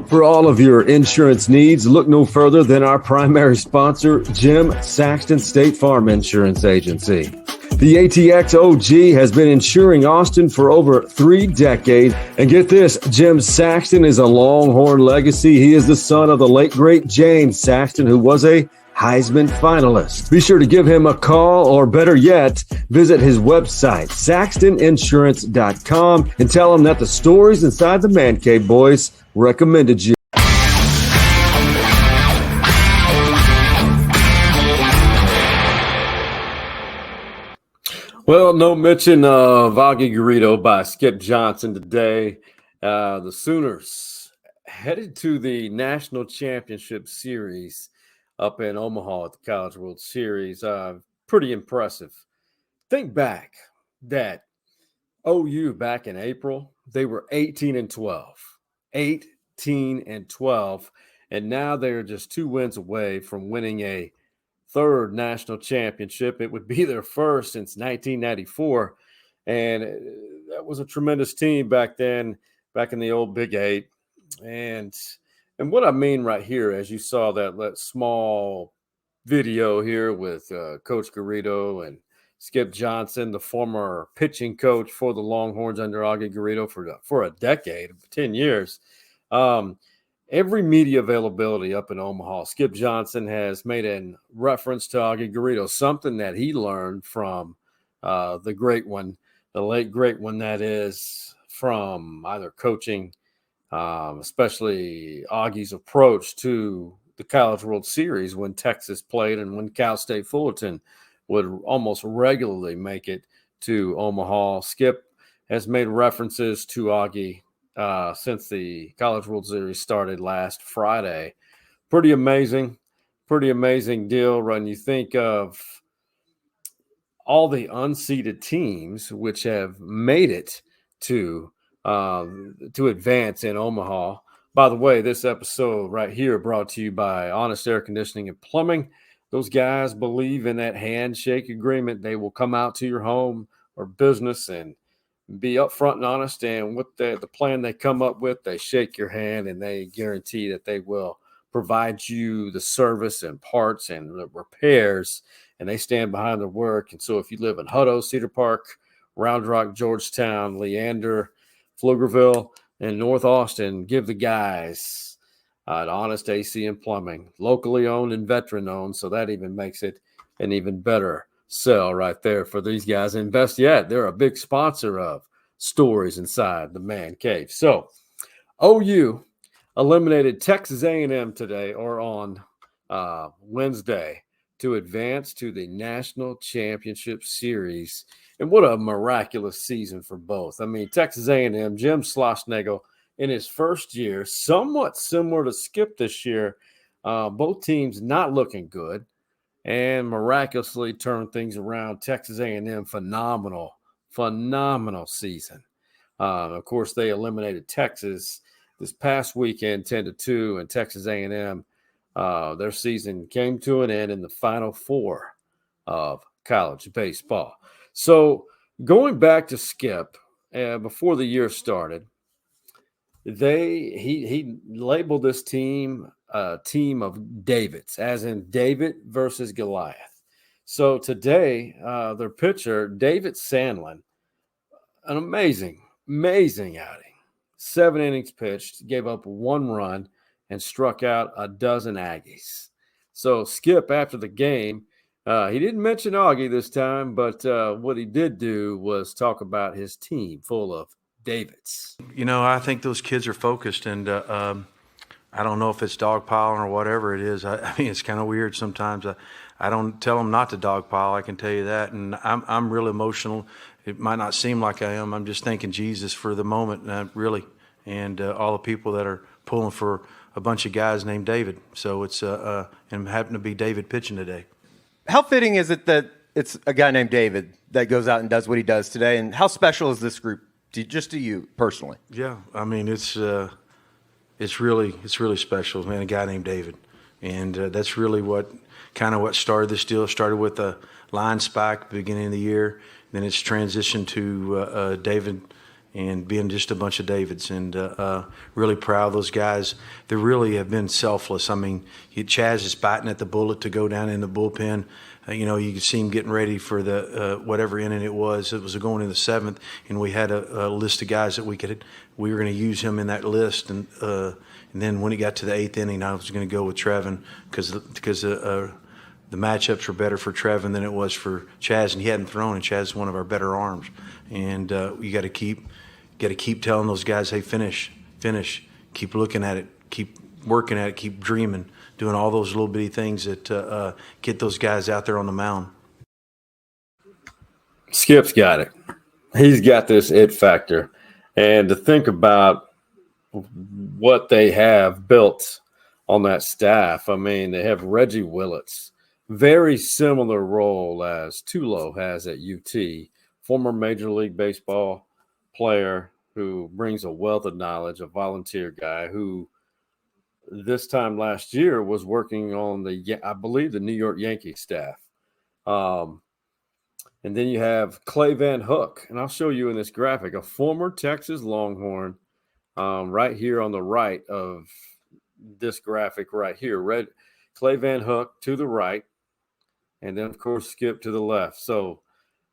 For all of your insurance needs, look no further than our primary sponsor, Jim Saxton State Farm Insurance Agency. The ATX OG has been insuring Austin for over 3 decades. And get this, Jim Saxton is a Longhorn legacy. He is the son of the late, great James Saxton, who was a Heisman finalist. Be sure to give him a call, or better yet, visit his website, saxtoninsurance.com, and tell him that the stories inside the Man Cave Boys recommended you. Well, no mention of Augie Garrido by Skip Johnson today. The Sooners headed to the National Championship Series up in Omaha at the College World Series. Pretty impressive. Think back that OU back in April, they were 18-12. 18-12. And now they're just 2 wins away from winning a 3rd national championship. It would be their first since 1994. And that was a tremendous team back then, back in the old Big 8. And what I mean right here, as you saw that small video here with Coach Garrido and Skip Johnson, the former pitching coach for the Longhorns under Augie Garrido for a decade, 10 years. Every media availability up in Omaha, Skip Johnson has made a reference to Augie Garrido, something that he learned from the great one, the late great one, that is, from either coaching, especially Augie's approach to the College World Series when Texas played and when Cal State Fullerton would almost regularly make it to Omaha. Skip has made references to Augie since the College World Series started last Friday. Pretty amazing deal when you think of all the unseeded teams which have made it to advance in Omaha. By the way, this episode right here brought to you by Honest Air Conditioning and Plumbing. Those guys believe in that handshake agreement. They will come out to your home or business and be upfront and honest, and with the plan they come up with, they shake your hand and they guarantee that they will provide you the service and parts and the repairs, and they stand behind their work. And so if you live in Hutto, Cedar Park, Round Rock, Georgetown, Leander, Pflugerville, and North Austin, give the guys at Honest AC and Plumbing, locally owned and veteran owned, so that even makes it an even better sell right there for these guys. And best yet, they're a big sponsor of Stories Inside the Man Cave. So OU eliminated Texas A&m today, or on Wednesday, to advance to the National Championship Series. And what a miraculous season for both. I mean, Texas A&m, Jim Schlossnagle, in his first year, somewhat similar to Skip this year, both teams not looking good, and miraculously turned things around. Texas A&m, phenomenal season. Of course, they eliminated Texas this past weekend 10-2, and Texas A&m, their season came to an end in the Final Four of college baseball. So going back to Skip, before the year started, he labeled this team a team of Davids, as in David versus Goliath. So today, their pitcher, David Sandlin, an amazing outing. 7 innings pitched, gave up 1 run, and struck out a dozen Aggies. So Skip, after the game, he didn't mention Augie this time, but what he did do was talk about his team full of Davids. You know, I think those kids are focused, and I don't know if it's dogpiling or whatever it is. I mean, it's kind of weird sometimes. I don't tell them not to dogpile, I can tell you that. And I'm real emotional. It might not seem like I am. I'm just thanking Jesus for the moment, really, and all the people that are pulling for a bunch of guys named David. So it's and happened to be David pitching today. How fitting is it that it's a guy named David that goes out and does what he does today? And how special is this group, just to you personally? Yeah, I mean, it's really special, man. A guy named David, and that's really what started this deal. It started with a line spike at the beginning of the year, then it's transitioned to David and being just a bunch of Davids. And really proud of those guys. They really have been selfless. I mean, Chaz is biting at the bullet to go down in the bullpen. You know, you could see him getting ready for the whatever inning it was. It was going in the 7th, and we had a list of guys that we were going to use him in that list. And then when it got to the 8th inning, I was going to go with Trevin because the matchups were better for Trevin than it was for Chaz, and he hadn't thrown, and Chaz is one of our better arms. And you got to keep telling those guys, hey, finish, keep looking at it, keep working at it, keep dreaming, doing all those little bitty things that get those guys out there on the mound. Skip's got it. He's got this it factor. And to think about what they have built on that staff, I mean, they have Reggie Willits, very similar role as Tulo has at UT, former Major League Baseball player who brings a wealth of knowledge, a volunteer guy who this time last year was working on I believe the New York Yankees staff. And then you have Clay Van Hook, and I'll show you in this graphic, a former Texas Longhorn, right here on the right of this graphic right here. Clay Van Hook to the right, and then, of course, Skip to the left. So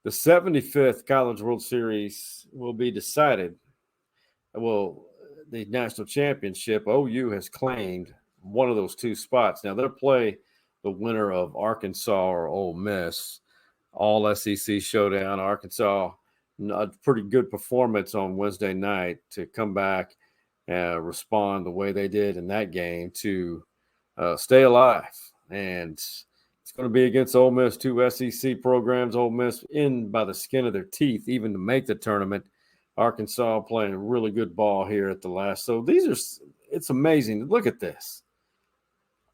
the 75th College World Series will be decided. Well, the national championship, OU has claimed one of those two spots. Now, they'll play the winner of Arkansas or Ole Miss, all SEC showdown. Arkansas, a pretty good performance on Wednesday night to come back and respond the way they did in that game to stay alive. And it's going to be against Ole Miss, two SEC programs. Ole Miss in by the skin of their teeth, even to make the tournament. Arkansas playing really good ball here at the last. So it's amazing. Look at this.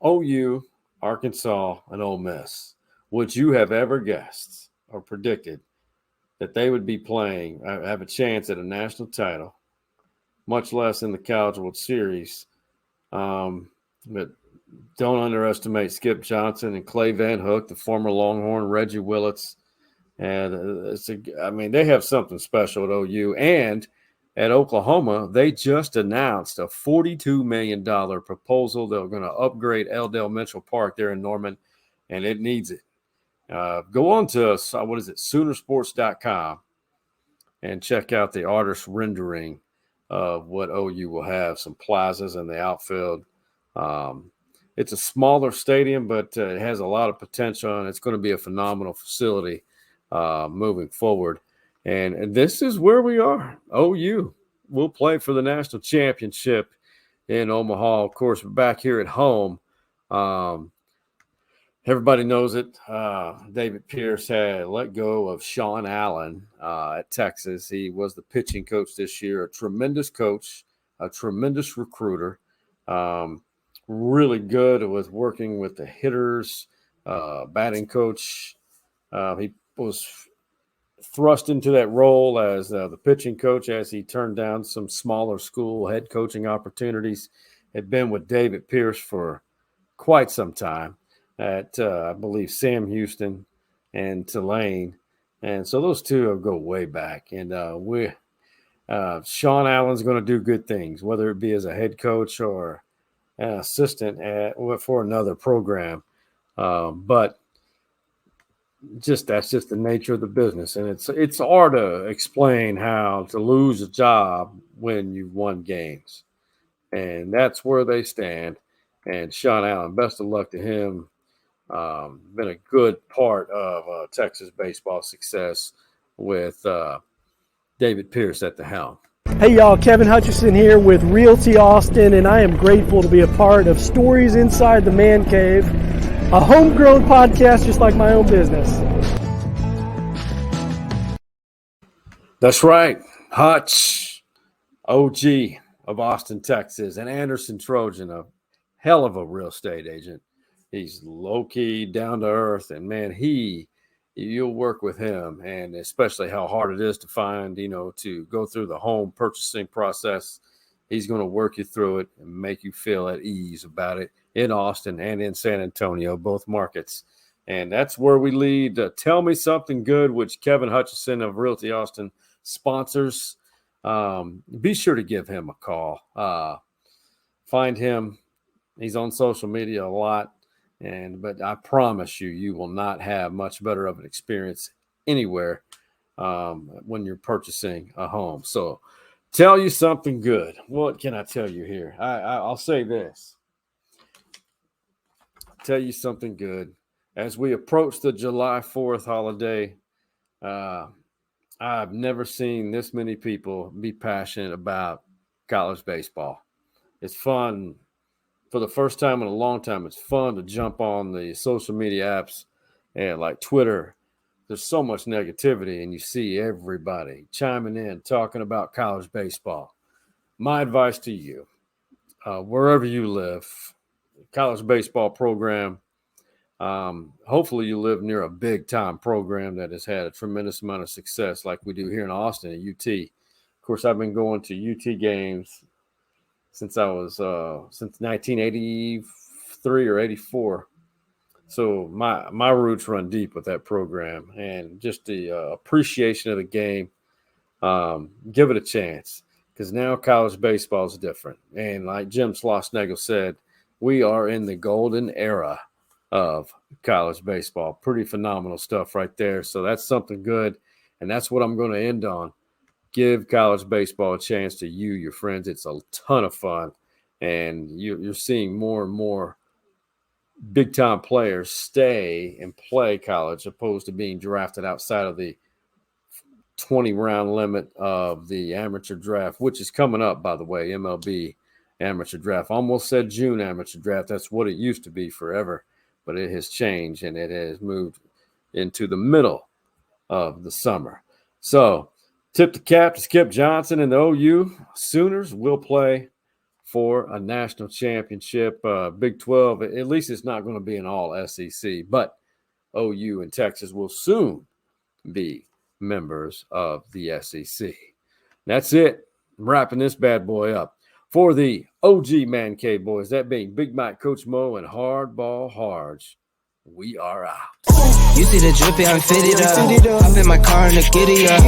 OU, Arkansas, and Ole Miss. Would you have ever guessed or predicted that they would be playing, have a chance at a national title, much less in the College World Series? But don't underestimate Skip Johnson and Clay Van Hook, the former Longhorn, Reggie Willits. And they have something special at OU. And at Oklahoma, they just announced a $42 million proposal. They're going to upgrade L. Mitchell Park there in Norman, and it needs it. Go on to, Soonersports.com and check out the artist rendering of what OU will have, some plazas in the outfield. It's a smaller stadium, but it has a lot of potential, and it's going to be a phenomenal facility moving forward. And this is where we are. OU will play for the national championship in Omaha. Of course, we're back here at home. Everybody knows it. David Pierce had let go of Sean Allen at Texas. He was the pitching coach this year, a tremendous coach, a tremendous recruiter, really good with working with the hitters, batting coach. He was thrust into that role as the pitching coach as he turned down some smaller school head coaching opportunities. Had been with David Pierce for quite some time at, I believe, Sam Houston and Tulane. And so those two go way back. And Sean Allen's going to do good things, whether it be as a head coach or an assistant for another program. But that's just the nature of the business. And it's hard to explain how to lose a job when you've won games. And that's where they stand. And Sean Allen, best of luck to him. Been a good part of Texas baseball success with David Pierce at the helm. Hey y'all, Kevin Hutchison here with Realty Austin, and I am grateful to be a part of Stories Inside the Man Cave, a homegrown podcast just like my own business. That's right. Hutch, OG of Austin, Texas, and Anderson Trojan, a hell of a real estate agent. He's low-key, down to earth, and man, you'll work with him, and especially how hard it is to find, to go through the home purchasing process. He's going to work you through it and make you feel at ease about it in Austin and in San Antonio, both markets. And that's where we lead. Tell Me Something Good, which Kevin Hutchison of Realty Austin sponsors. be sure to give him a call. Find him. He's on social media a lot. But I promise you, you will not have much better of an experience anywhere when you're purchasing a home. So tell you something good. What can I tell you here? I'll say this. Tell you something good. As we approach the July 4th holiday, I've never seen this many people be passionate about college baseball. It's fun. For the first time in a long time, it's fun to jump on the social media apps and like Twitter. There's so much negativity, and you see everybody chiming in, talking about college baseball. My advice to you, wherever you live, college baseball program, hopefully you live near a big-time program that has had a tremendous amount of success like we do here in Austin at UT. Of course, I've been going to UT games since 1983 or 84. So my roots run deep with that program, and just the appreciation of the game. Give it a chance, because now college baseball is different. And like Jim Schlossnagle said, we are in the golden era of college baseball. Pretty phenomenal stuff right there. So that's something good, and that's what I'm going to end on. Give college baseball a chance to you, your friends. It's a ton of fun, and you're seeing more and more big-time players stay and play college opposed to being drafted outside of the 20-round limit of the amateur draft, which is coming up, by the way, MLB amateur draft. Almost said June amateur draft. That's what it used to be forever, but it has changed, and it has moved into the middle of the summer. So tip the cap to Skip Johnson and the OU Sooners will play for a national championship. Big 12, at least it's not going to be an all SEC, but OU and Texas will soon be members of the SEC. That's it. I'm wrapping this bad boy up. For the OG Man Cave boys, that being Big Mike, Coach Mo, and Hardball Harge, we are out. You see the drippy, I'm fitted up. Hop in my car and the giddy up.